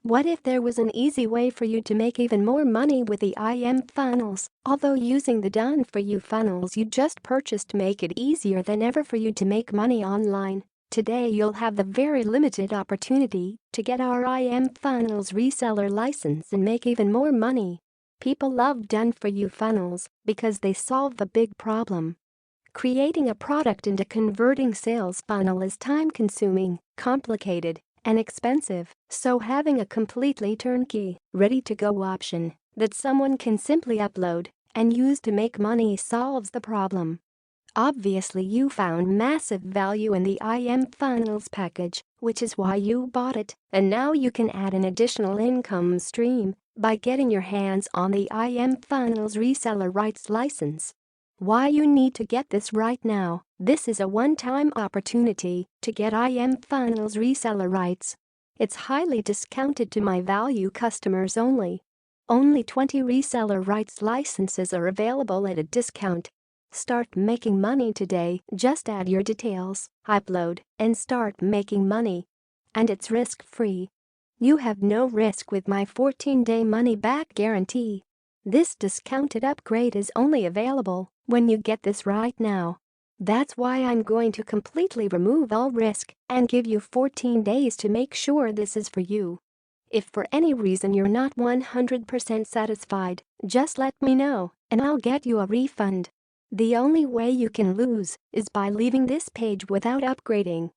What if there was an easy way for you to make even more money with the IM funnels? Although using the done-for-you funnels you just purchased make it easier than ever for you to make money online. Today you'll have the very limited opportunity to get our IM Funnels Reseller License and make even more money. People love done-for-you funnels because they solve the big problem. Creating a product and a converting sales funnel is time-consuming, complicated, and expensive, so having a completely turnkey, ready-to-go option that someone can simply upload and use to make money solves the problem. Obviously you found massive value in the IM Funnels package, which is why you bought it, and now you can add an additional income stream by getting your hands on the IM Funnels Reseller Rights license. Why you need to get this right now? This is a one-time opportunity to get IM Funnels Reseller Rights. It's highly discounted to my value customers only. Only 20 reseller rights licenses are available at a discount. Start making money today. Just add your details, upload, and start making money. And it's risk-free. You have no risk with my 14-day money-back guarantee. This discounted upgrade is only available when you get this right now. That's why I'm going to completely remove all risk and give you 14 days to make sure this is for you. If for any reason you're not 100% satisfied, just let me know and I'll get you a refund. The only way you can lose is by leaving this page without upgrading.